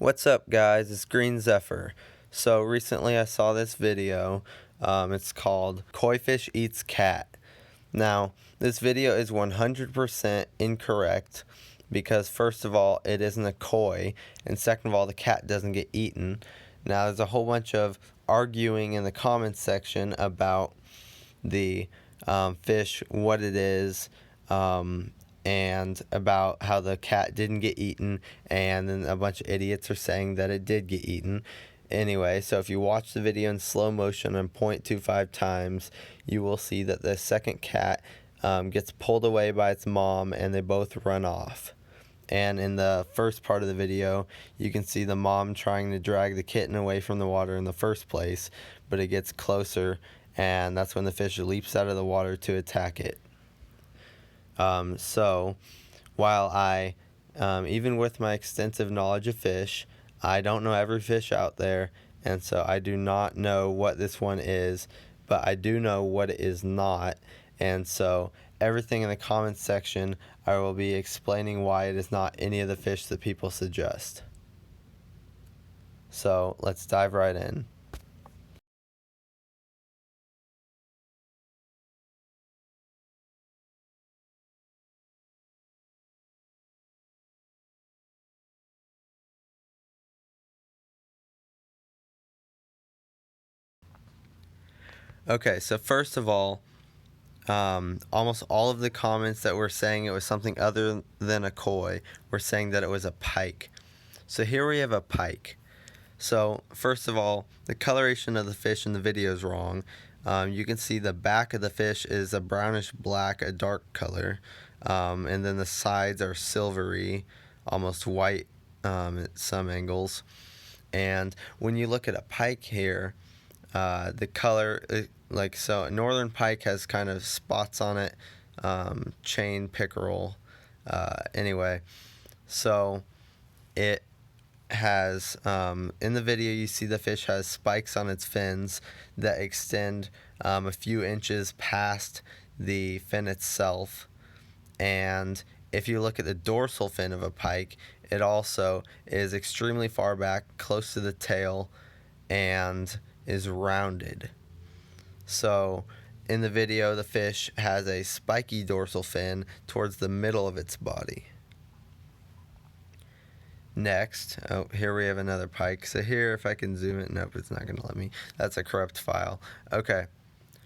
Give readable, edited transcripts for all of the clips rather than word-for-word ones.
What's up, guys? It's Green Zephyr. So recently I saw this video. It's called Koi Fish Eats Cat. Now, this video is 100% incorrect because first of all, it isn't a koi, and second of all, the cat doesn't get eaten. Now, there's a whole bunch of arguing in the comments section about the fish, what it is, and about how the cat didn't get eaten, and then a bunch of idiots are saying that it did get eaten. Anyway, so if you watch the video in slow motion and 0.25 times, you will see that the second cat gets pulled away by its mom and they both run off. And in the first part of the video, you can see the mom trying to drag the kitten away from the water in the first place, but it gets closer, and that's when the fish leaps out of the water to attack it. So, while I, even with my extensive knowledge of fish, I don't know every fish out there, and so I do not know what this one is, but I do know what it is not, and so everything in the comments section, I will be explaining why it is not any of the fish that people suggest. So, let's dive right in. Okay, so first of all, almost all of the comments that were saying it was something other than a koi were saying that it was a pike. So here we have a pike. So first of all, the coloration of the fish in the video is wrong. You can see the back of the fish is a brownish black, a dark color, and then the sides are silvery, almost white at some angles. And when you look at a pike here, the color, so northern pike has kind of spots on it, chain pickerel. Anyway, so it has, in the video you see the fish has spikes on its fins that extend a few inches past the fin itself. And if you look at the dorsal fin of a pike, it also is extremely far back, close to the tail, and is rounded. So in the video, the fish has a spiky dorsal fin towards the middle of its body. Next, here we have another pike. So here, if I can zoom it, nope, it's not going to let me. That's a corrupt file. Okay,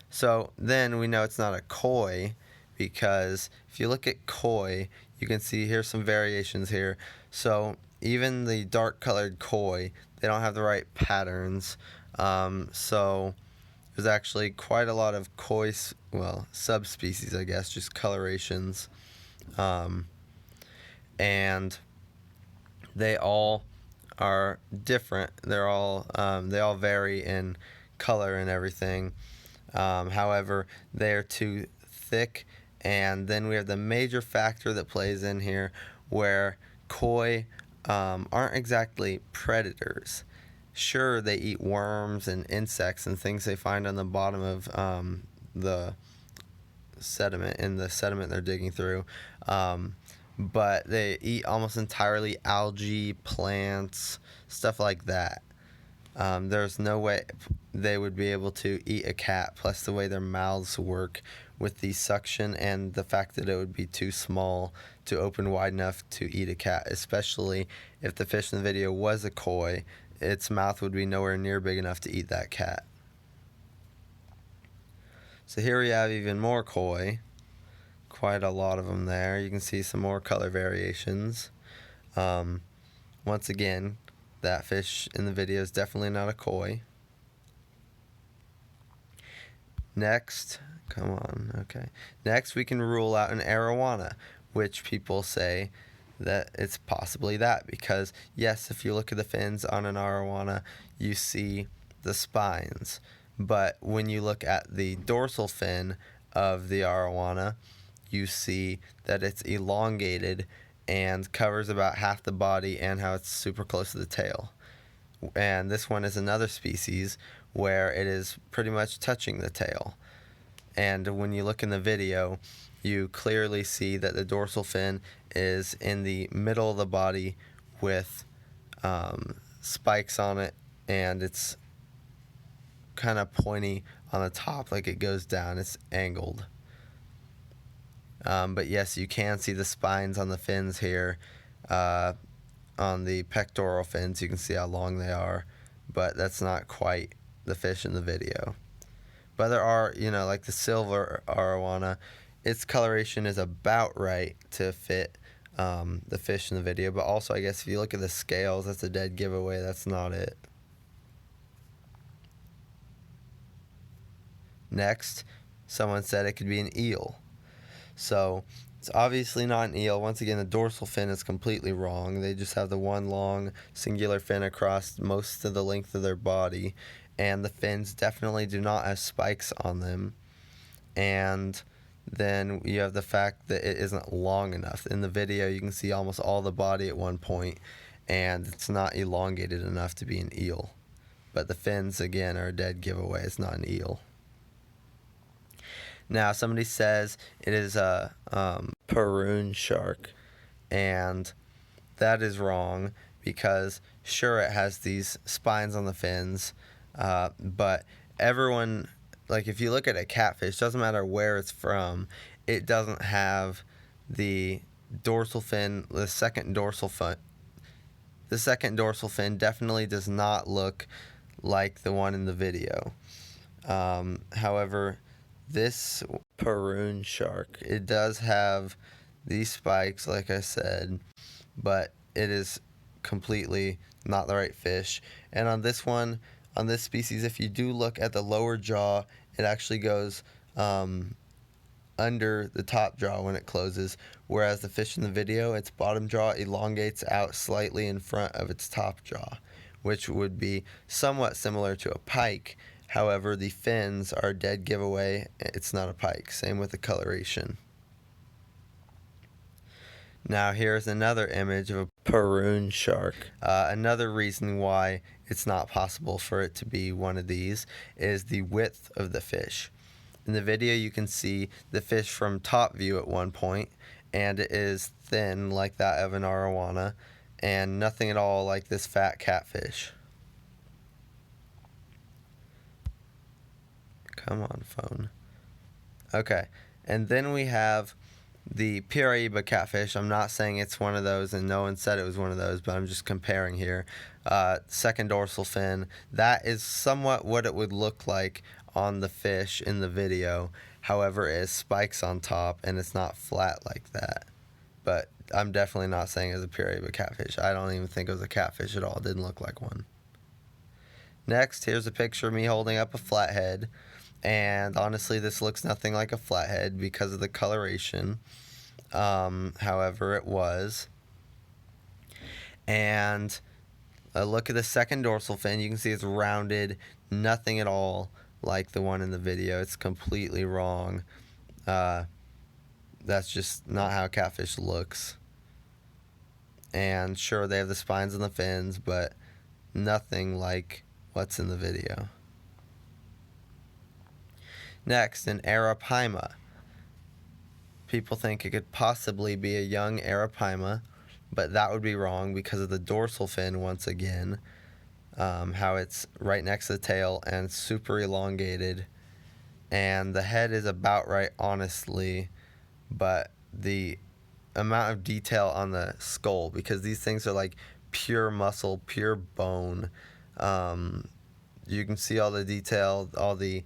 so then we know it's not a koi, because if you look at koi, you can see here's some variations here. So even the dark colored koi, they don't have the right patterns. So there's actually quite a lot of koi, subspecies, I guess, just colorations. And they all are different. They all vary in color and everything. However, they are too thick, and then we have the major factor that plays in here, where koi aren't exactly predators. Sure, they eat worms and insects and things they find on the bottom of the sediment they're digging through, but they eat almost entirely algae, plants, stuff like that. There's no way they would be able to eat a cat, plus the way their mouths work with the suction and the fact that it would be too small to open wide enough to eat a cat, especially if the fish in the video was a koi. Its mouth would be nowhere near big enough to eat that cat. So here we have even more koi. Quite a lot of them there. You can see some more color variations. Once again, that fish in the video is definitely not a koi. Next, come on, okay. Next, we can rule out an arowana, which people say that it's possibly that, because yes, if you look at the fins on an arowana, you see the spines, but when you look at the dorsal fin of the arowana, you see that it's elongated and covers about half the body, and how it's super close to the tail. And this one is another species where it is pretty much touching the tail. And when you look in the video, you clearly see that the dorsal fin is in the middle of the body with spikes on it, and it's kind of pointy on the top, like it goes down. It's angled. But yes, you can see the spines on the fins here. On the pectoral fins, you can see how long they are, but that's not quite the fish in the video. But there are, like the silver arowana, its coloration is about right to fit the fish in the video. But also, I guess if you look at the scales, that's a dead giveaway. That's not it. Next, someone said it could be an eel. So it's obviously not an eel. Once again, the dorsal fin is completely wrong. They just have the one long singular fin across most of the length of their body, and the fins definitely do not have spikes on them. And then you have the fact that it isn't long enough. In the video, you can see almost all the body at one point, and it's not elongated enough to be an eel. But the fins, again, are a dead giveaway. It's not an eel. Now, somebody says it is a piranha shark, and that is wrong because, sure, it has these spines on the fins, but everyone, like if you look at a catfish, doesn't matter where it's from, it doesn't have the dorsal fin, the second dorsal fin. The second dorsal fin definitely does not look like the one in the video. However, this piranha shark, it does have these spikes, like I said, but it is completely not the right fish. And on this one, on this species, if you do look at the lower jaw, it actually goes under the top jaw when it closes, whereas the fish in the video, its bottom jaw elongates out slightly in front of its top jaw, which would be somewhat similar to a pike. However, the fins are a dead giveaway. It's not a pike. Same with the coloration. Now here's another image of a piranha shark. Another reason why it's not possible for it to be one of these is the width of the fish. In the video, you can see the fish from top view at one point, and it is thin like that of an arowana, and nothing at all like this fat catfish. Come on, phone. Okay, and then we have the piranha catfish. I'm not saying it's one of those, and no one said it was one of those, but I'm just comparing here. Second dorsal fin. That is somewhat what it would look like on the fish in the video. However, it has spikes on top, and it's not flat like that. But I'm definitely not saying it's a piranha catfish. I don't even think it was a catfish at all. It didn't look like one. Next, here's a picture of me holding up a flathead. And honestly, this looks nothing like a flathead because of the coloration. However, it was. And look at the second dorsal fin. You can see it's rounded, nothing at all like the one in the video. It's completely wrong. That's just not how catfish looks. And sure, they have the spines and the fins, but nothing like what's in the video. Next, an arapaima. People think it could possibly be a young arapaima, but that would be wrong because of the dorsal fin once again. How it's right next to the tail and super elongated. And the head is about right, honestly, but the amount of detail on the skull, because these things are like pure muscle, pure bone. You can see all the detail, all the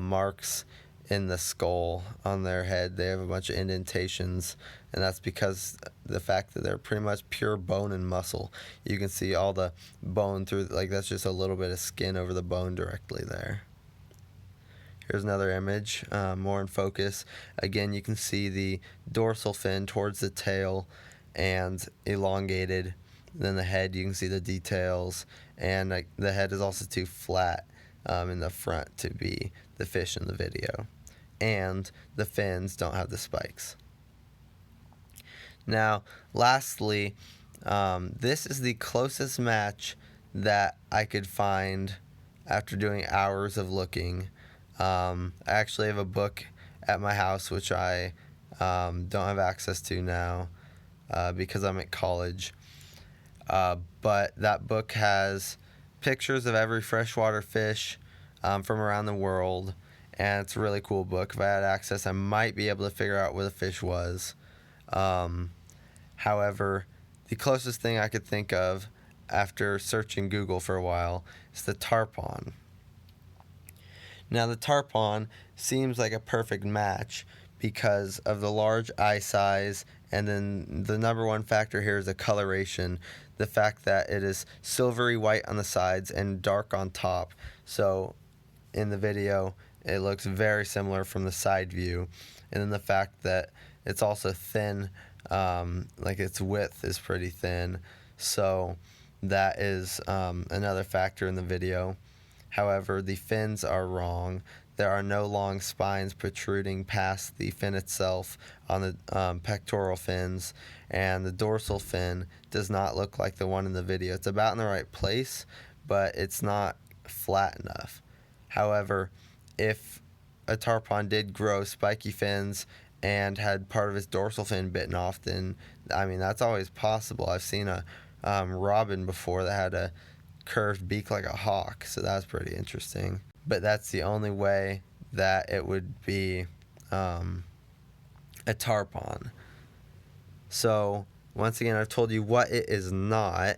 marks in the skull on their head. They have a bunch of indentations, and that's because the fact that they're pretty much pure bone and muscle. You can see all the bone through, like that's just a little bit of skin over the bone directly there. Here's another image, more in focus. Again, you can see the dorsal fin towards the tail and elongated. Then the head, you can see the details, and the head is also too flat in the front to be the fish in the video. And the fins don't have the spikes. Now, lastly, this is the closest match that I could find after doing hours of looking. I actually have a book at my house, which I don't have access to now because I'm at college. But that book has pictures of every freshwater fish from around the world, and it's a really cool book. If I had access, I might be able to figure out where the fish was. However, the closest thing I could think of after searching Google for a while is the tarpon. Now, the tarpon seems like a perfect match because of the large eye size, and then the number one factor here is the coloration. The fact that it is silvery white on the sides and dark on top. So, in the video, it looks very similar from the side view. And then the fact that it's also thin, like its width is pretty thin. So, that is another factor in the video. However, the fins are wrong. There are no long spines protruding past the fin itself on the pectoral fins, and the dorsal fin does not look like the one in the video. It's about in the right place, but it's not flat enough. However, if a tarpon did grow spiky fins and had part of its dorsal fin bitten off, then, I mean, that's always possible. I've seen a robin before that had a curved beak like a hawk, so that's pretty interesting. But that's the only way that it would be a tarpon. So once again, I've told you what it is not,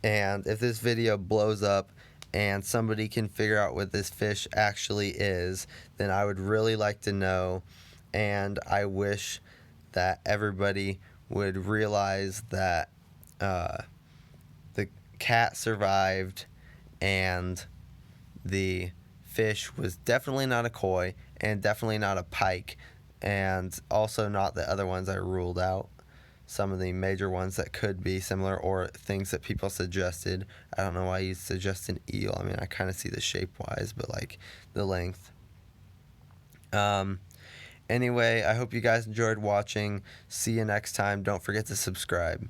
and if this video blows up and somebody can figure out what this fish actually is, then I would really like to know, and I wish that everybody would realize that the cat survived, and the fish was definitely not a koi, and definitely not a pike, and also not the other ones I ruled out. Some of the major ones that could be similar, or things that people suggested. I don't know why you suggest an eel. I mean, I kind of see the shape-wise, but like the length. Anyway, I hope you guys enjoyed watching. See you next time. Don't forget to subscribe.